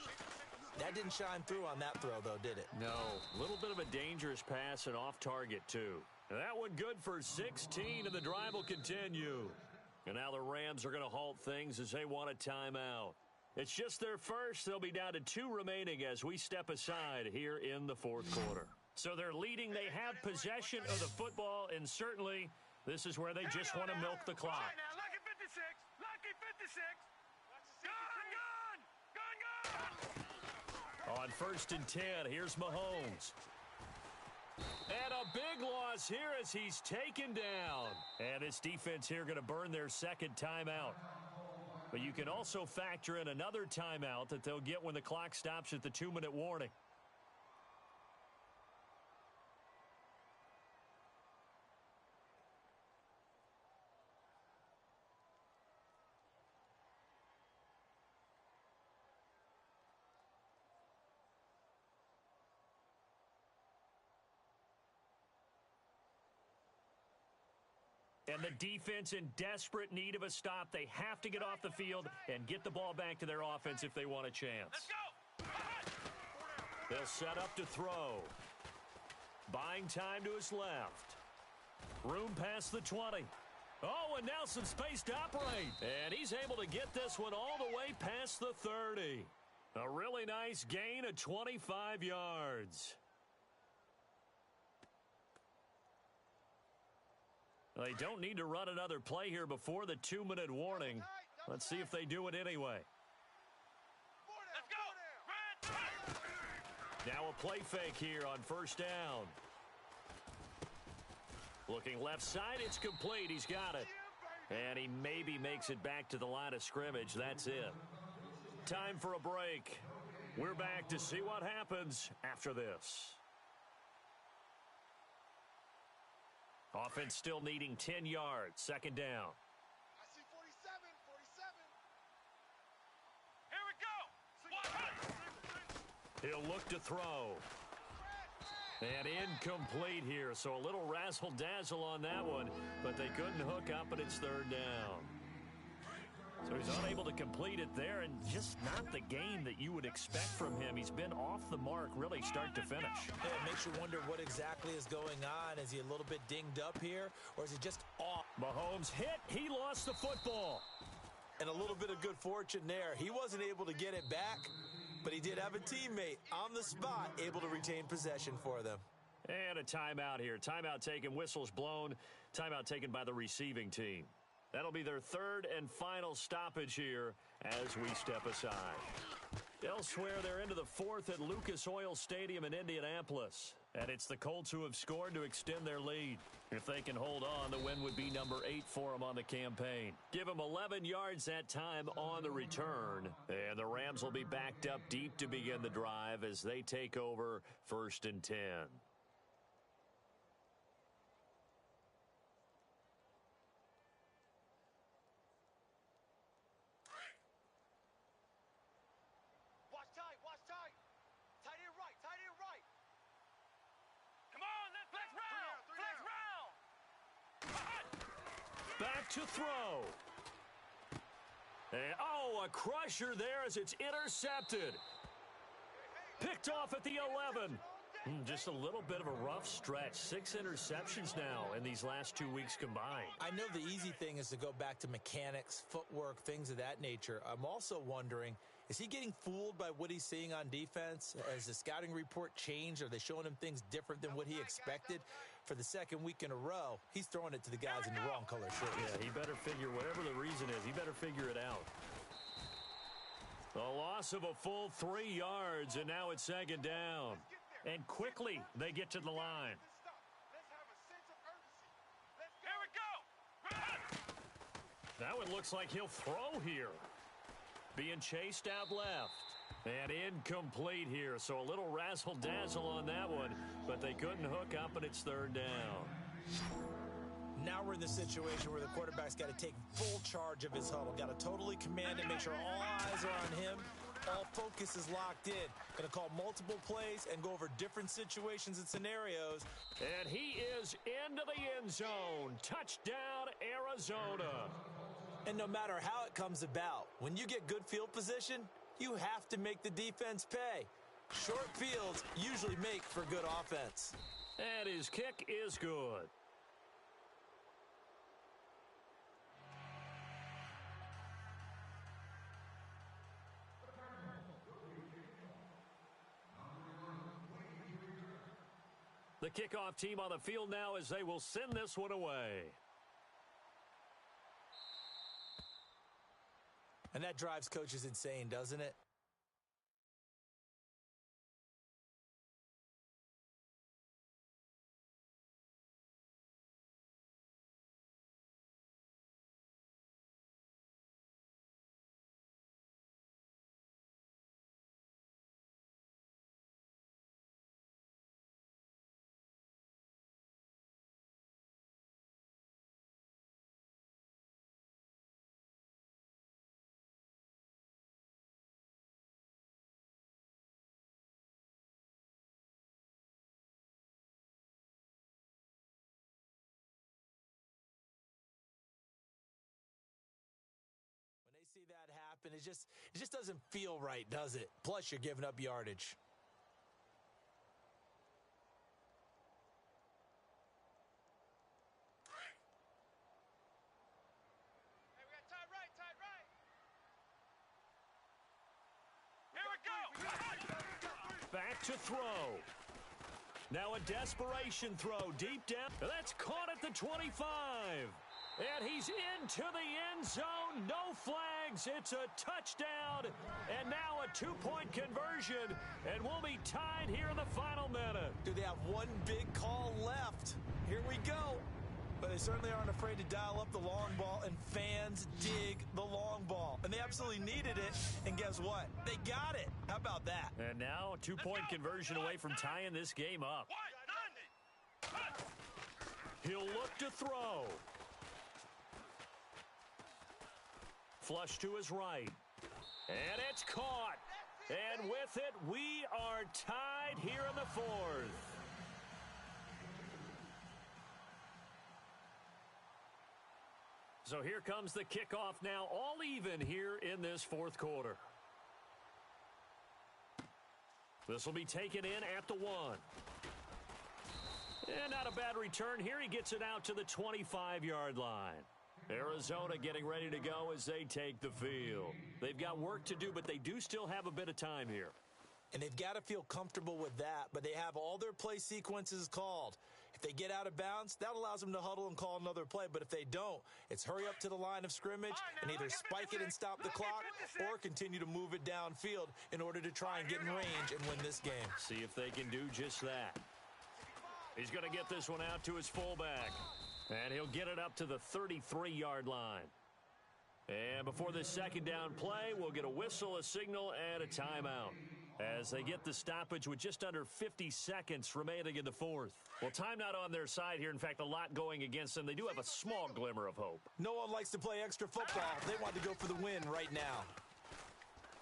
That didn't shine through on that throw, though, did it? No. A little bit of a dangerous pass and off target, too. And that one good for 16, and the drive will continue. And now the Rams are going to halt things as they want a timeout. It's just their first. They'll be down to 2 remaining as we step aside here in the 4th quarter. So they're leading. They have possession of the football, and certainly this is where they just want to milk the clock. Right now, lucky 56. Lucky 56. Gun. On 1st and 10, here's Mahomes. And a big loss here as he's taken down. And this defense here going to burn their second timeout. But you can also factor in another timeout that they'll get when the clock stops at the 2-minute warning. And the defense in desperate need of a stop. They have to get off the field and get the ball back to their offense if they want a chance. Let's go. They'll set up to throw. Buying time to his left. Room past the 20. Oh, and now some space to operate. And he's able to get this one all the way past the 30. A really nice gain of 25 yards. They don't need to run another play here before the 2-minute warning. Let's see if they do it anyway. Let's go. Now a play fake here on 1st down. Looking left side, it's complete. He's got it. And he maybe makes it back to the line of scrimmage. That's it. Time for a break. We're back to see what happens after this. Offense still needing 10 yards. 2nd down. I see 47, 47. Here we go. He'll look to throw. And incomplete here. So a little razzle-dazzle on that one. But they couldn't hook up, and it's 3rd down. So he's unable to complete it there, and just not the game that you would expect from him. He's been off the mark really start to finish. Yeah, it makes you wonder what exactly is going on. Is he a little bit dinged up here, or is he just off? Mahomes hit. He lost the football. And a little bit of good fortune there. He wasn't able to get it back, but he did have a teammate on the spot able to retain possession for them. And a timeout here. Timeout taken, whistles blown. Timeout taken by the receiving team. That'll be their 3rd and final stoppage here as we step aside. Elsewhere, they're into the 4th at Lucas Oil Stadium in Indianapolis And it's the Colts who have scored to extend their lead. If they can hold on, the win would be number 8 for them on the campaign. Give them 11 yards that time on the return. And the Rams will be backed up deep to begin the drive as they take over 1st and 10. Watch tight, watch tight. Tight end right, tight end right. Come on, let's round. Let's round. Back to throw. And, oh, a crusher there as it's intercepted. Picked off at the 11. Just a little bit of a rough stretch. 6 interceptions now in these last 2 weeks combined. I know the easy thing is to go back to mechanics, footwork, things of that nature. I'm also wondering, is he getting fooled by what he's seeing on defense? Has the scouting report changed? Are they showing him things different than what he expected? For the 2nd week in a row, he's throwing it to the guys in the wrong color shirts. Yeah, he better figure, whatever the reason is, he better figure it out. A loss of a full 3 yards, and now it's 2nd down. And quickly, they get to the line. Let's have a sense of urgency. Let's go. Here we go. Run. That one looks like he'll throw here. Being chased out left. And incomplete here, so a little razzle-dazzle on that one, but they couldn't hook up, and it's 3rd down. Now we're in the situation where the quarterback's got to take full charge of his huddle. Got to totally command it, make sure all eyes are on him. All focus is locked in. Going to call multiple plays and go over different situations and scenarios. And he is into the end zone. Touchdown, Arizona. And no matter how it comes about, when you get good field position, you have to make the defense pay. Short fields usually make for good offense. And his kick is good. The kickoff team on the field now as they will send this one away. And that drives coaches insane, doesn't it? See that happen, it just doesn't feel right, does it? Plus, you're giving up yardage. Hey, we got tight right, tight right. Here we go. Back to throw. Now a desperation throw deep down. That's caught at the 25. And he's into the end zone. No flags. It's a touchdown. And now a 2-point conversion. And we'll be tied here in the final minute. Do they have one big call left? Here we go. But they certainly aren't afraid to dial up the long ball, and fans dig the long ball. And they absolutely needed it, and guess what? They got it. How about that? And now a 2-point conversion away from tying this game up. He'll look to throw. Flush to his right. And it's caught. And with it, we are tied here in the 4th. So here comes the kickoff now, all even here in this 4th quarter. This will be taken in at the 1. And not a bad return here. He gets it out to the 25-yard line. Arizona getting ready to go as they take the field. They've got work to do, but they do still have a bit of time here. And they've got to feel comfortable with that, but they have all their play sequences called. If they get out of bounds, that allows them to huddle and call another play. But if they don't, it's hurry up to the line of scrimmage and either spike it and stop the clock or continue to move it downfield in order to try and get in range and win this game. See if they can do just that. He's going to get this one out to his fullback. And he'll get it up to the 33-yard line. And before this second down play, we'll get a whistle, a signal, and a timeout as they get the stoppage with just under 50 seconds remaining in the fourth. Well, time not on their side here. In fact, a lot going against them. They do have a small glimmer of hope. No one likes to play extra football. They want to go for the win right now.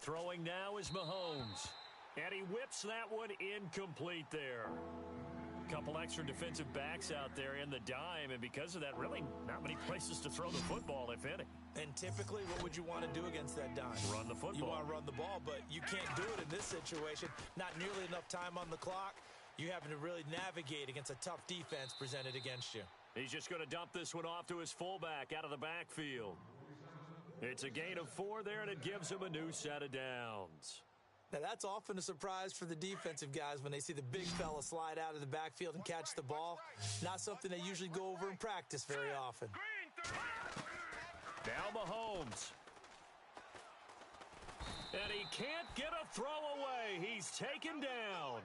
Throwing now is Mahomes. And he whips that one incomplete there. Couple extra defensive backs out there in the dime, and because of that, really not many places to throw the football, if any. And typically, what would you want to do against that dime? Run the football. You want to run the ball, but you can't do it in this situation. Not nearly enough time on the clock. You having to really navigate against a tough defense presented against you. He's just going to dump this one off to his fullback out of the backfield. It's a gain of 4 there, and it gives him a new set of downs. Now, that's often a surprise for the defensive guys when they see the big fella slide out of the backfield and catch the ball. Not something they usually go over in practice very often. Now Mahomes. And he can't get a throw away. He's taken down.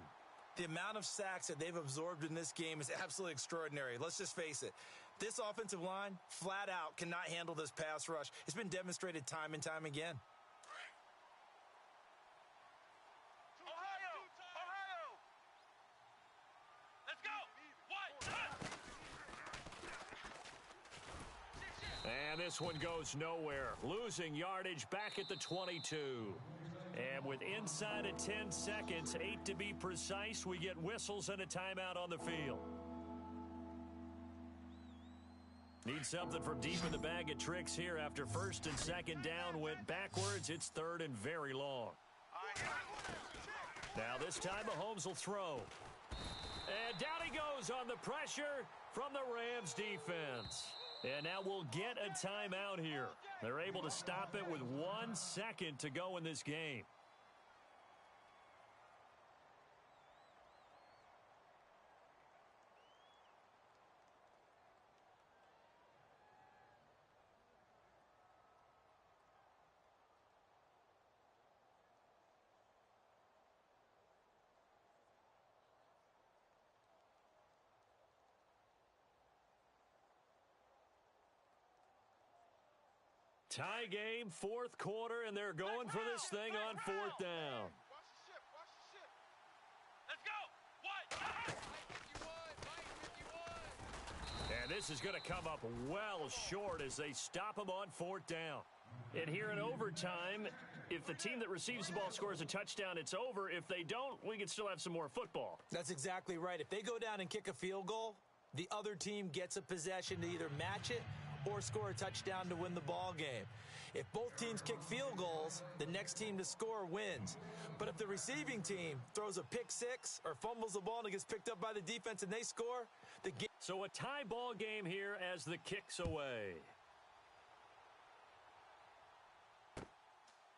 The amount of sacks that they've absorbed in this game is absolutely extraordinary. Let's just face it. This offensive line, flat out, cannot handle this pass rush. It's been demonstrated time and time again. And this one goes nowhere. Losing yardage back at the 22. And with inside of 10 seconds, 8 to be precise, we get whistles and a timeout on the field. Need something from deep in the bag of tricks here after first and second down went backwards. It's third and very long. Now this time Mahomes will throw. And down he goes on the pressure from the Rams defense. And now we'll get a timeout here. They're able to stop it with 1 second to go in this game. Tie game, fourth quarter, and they're going for this thing on fourth down. Let's go. And this is going to come up well short as they stop him on fourth down. And here in overtime, if the team that receives the ball scores a touchdown, it's over. If they don't, we can still have some more football. That's exactly right. If they go down and kick a field goal, the other team gets a possession to either match it or score a touchdown to win the ball game. If both teams kick field goals, the next team to score wins. But if the receiving team throws a pick six or fumbles the ball and it gets picked up by the defense and they score, the game. So a tie ball game here as the kick's away.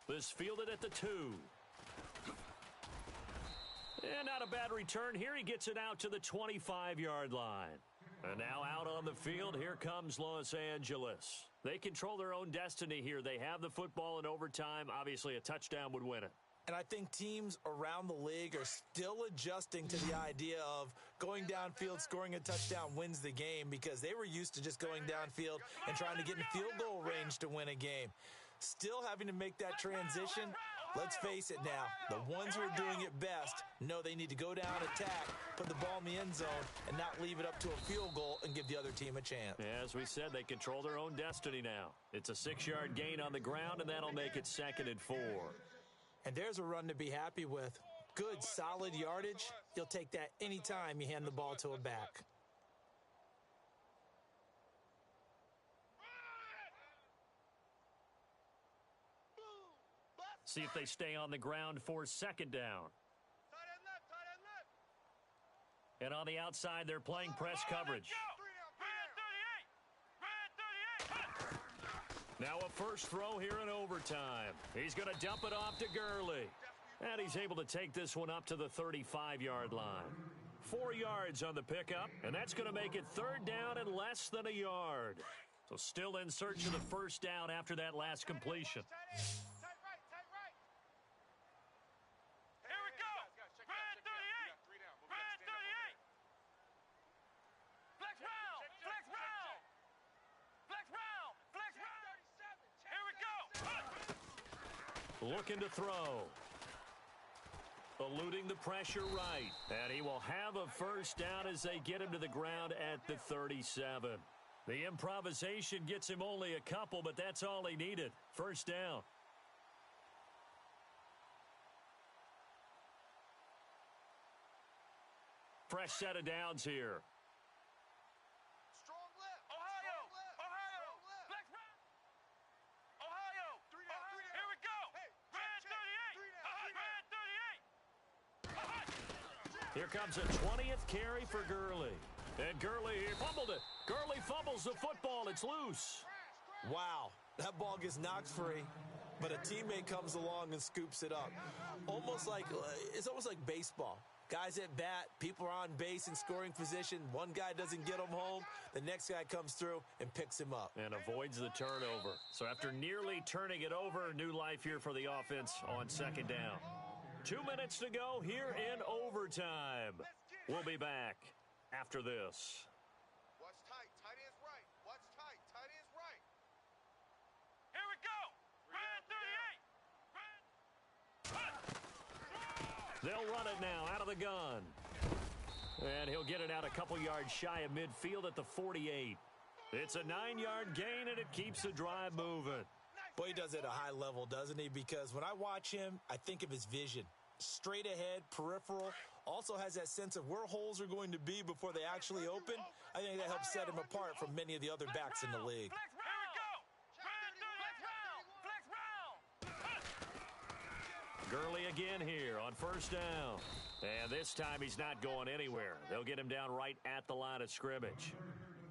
This fielded at the 2. And not a bad return here. He gets it out to the 25-yard line. And now out on the field, here comes Los Angeles. They control their own destiny here. They have the football in overtime. Obviously, a touchdown would win it. And I think teams around the league are still adjusting to the idea of going downfield, scoring a touchdown wins the game, because they were used to just going downfield and trying to get in field goal range to win a game. Still having to make that transition. Let's face it now, the ones who are doing it best know they need to go down, attack, put the ball in the end zone, and not leave it up to a field goal and give the other team a chance. As we said, they control their own destiny now. It's a 6-yard gain on the ground, and that'll make it 2nd and 4. And there's a run to be happy with. Good, solid yardage. You'll take that anytime you hand the ball to a back. See if they stay on the ground for 2nd down. And on the outside, they're playing press coverage. Now a first throw here in overtime. He's going to dump it off to Gurley. And he's able to take this one up to the 35-yard line. 4 yards on the pickup, and that's going to make it 3rd down and less than a yard. So still in search of the first down after that last completion. looking to throw. Eluding the pressure right. And he will have a first down as they get him to the ground at the 37. The improvisation gets him only a couple, but that's all he needed. First down. Fresh set of downs here. Strong left. Ohio! Strong left. Ohio! Strong left. Flex route! Ohio! Three down, three down. Here we go! Hey, Red check, check. 38! Three down, three down. Red 38! Here comes a 20th carry for Gurley. And Gurley here fumbled it. Gurley fumbles the football. It's loose. Wow, that ball gets knocked free, but a teammate comes along and scoops it up. It's almost like baseball. Guys at bat, people are on base in scoring position. One guy doesn't get him home. The next guy comes through and picks him up. And avoids the turnover. So after nearly turning it over, new life here for the offense on second down. 2 minutes to go here in overtime. We'll be back after this. Watch tight. Tight ends right. Watch tight. Tight ends right. Here we go! Red 38! They'll run it now out of the gun. And he'll get it out a couple yards shy of midfield at the 48. It's a 9-yard gain, and it keeps the drive moving. Boy, he does it at a high level, doesn't he? Because when I watch him, I think of his vision. Straight ahead, peripheral, also has that sense of where holes are going to be before they actually open. I think that helps set him apart from many of the other backs in the league. Flex route! Here we go! Red 38! Flex route! Gurley again here on first down. And this time he's not going anywhere. They'll get him down right at the line of scrimmage.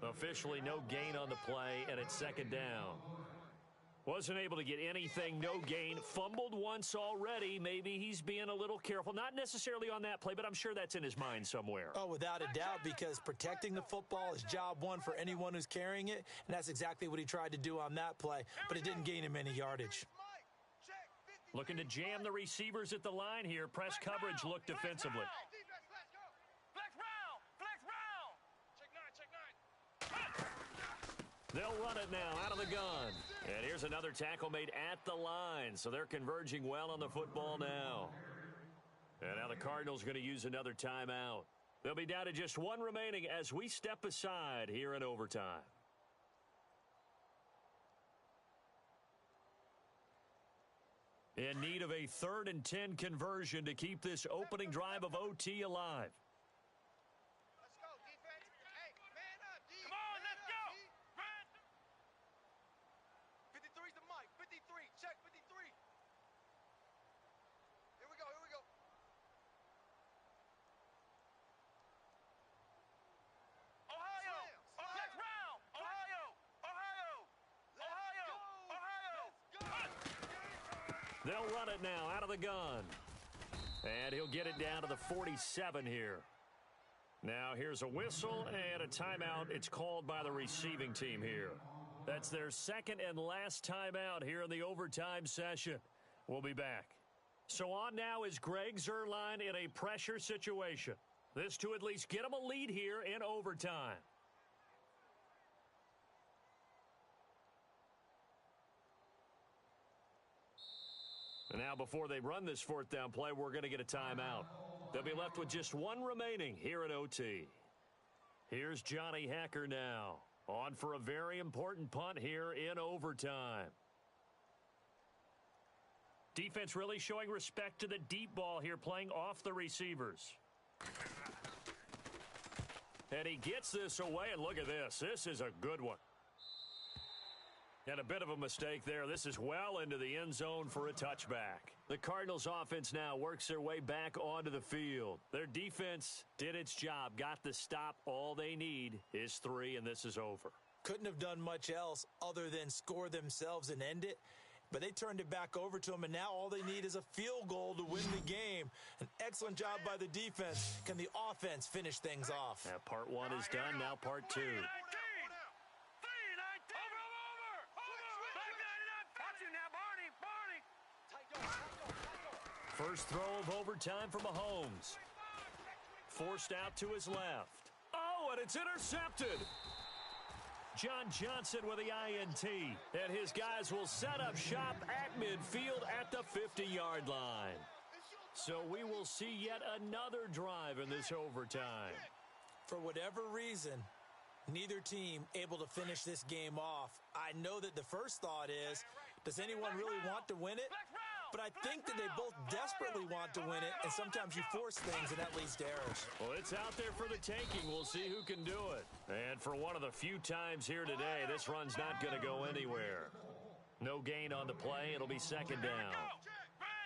Officially no gain on the play, and it's second down. Wasn't able to get anything, no gain. Fumbled once already. Maybe he's being a little careful. Not necessarily on that play, but I'm sure that's in his mind somewhere. Oh, without a doubt, because protecting the football is job one for anyone who's carrying it, and that's exactly what he tried to do on that play, but it didn't gain him any yardage. Looking to jam the receivers at the line here. Press coverage look defensively. Defense, let's go. Flex route! Flex route! Check 9, check 9. They'll run it now out of the gun. And here's another tackle made at the line. So they're converging well on the football now. And now the Cardinals going to use another timeout. They'll be down to just one remaining as we step aside here in overtime. In need of a 3rd and 10 conversion to keep this opening drive of OT alive. Let's go, defense. Hey, man up, D. Come on, Man let's up, go! D. Red 53's the mic. 53. Check 53. Here we go. Here we go. Ohio! Slam, Flex slam. route! Ohio! Ohio! Ohio! Ohio! They'll run it now out of the gun. And he'll get it down to the 47 here. Now here's a whistle and a timeout. It's called by the receiving team here. That's their second and last timeout here in the overtime session. We'll be back. So on now is Greg Zuerlein in a pressure situation. This to at least get him a lead here in overtime. And now before they run this 4th down play, we're going to get a timeout. They'll be left with just one remaining here in OT. Here's Johnny Hecker now, on for a very important punt here in overtime. Defense really showing respect to the deep ball here, playing off the receivers. And he gets this away, and look at this. This is a good one. And a bit of a mistake there. This is well into the end zone for a touchback. The Cardinals offense now works their way back onto the field. Their defense did its job, got the stop. All they need is 3, and this is over. Couldn't have done much else other than score themselves and end it. But they turned it back over to him, and now all they need is a field goal to win the game. An excellent job by the defense. Can the offense finish things off? That part 1 is done. Now part 2. 3-19! Over! Back 99! Watch you now, Barney! Barney! Tight dog, tight dog, tight dog. First throw of overtime for Mahomes. Forced out to his left. Oh, and it's intercepted. John Johnson with the INT. And his guys will set up shop at midfield at the 50-yard line. So we will see yet another drive in this overtime. For whatever reason, neither team able to finish this game off. I know that the first thought is, does anyone really want to win it? But I think that they both desperately want to win it, and sometimes you force things, and that leads to errors. Well, it's out there for the taking. We'll see who can do it. And for one of the few times here today, this run's not going to go anywhere. No gain on the play. It'll be second down.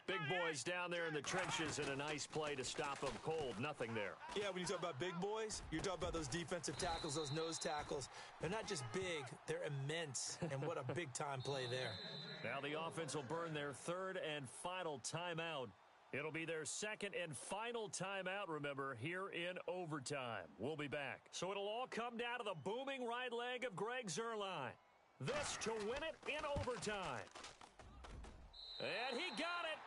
Big boys down there in the trenches and a nice play to stop them cold. Nothing there. Yeah, when you talk about big boys, you're talking about those defensive tackles, those nose tackles. They're not just big, they're immense. And what a big-time play there. Now the offense will burn their third and final timeout. It'll be their second and final timeout, remember, here in overtime. We'll be back. So it'll all come down to the booming right leg of Greg Zuerlein. This to win it in overtime. And he got it.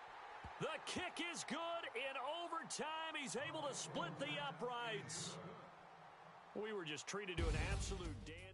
The kick is good in overtime. He's able to split the uprights. We were just treated to an absolute dance.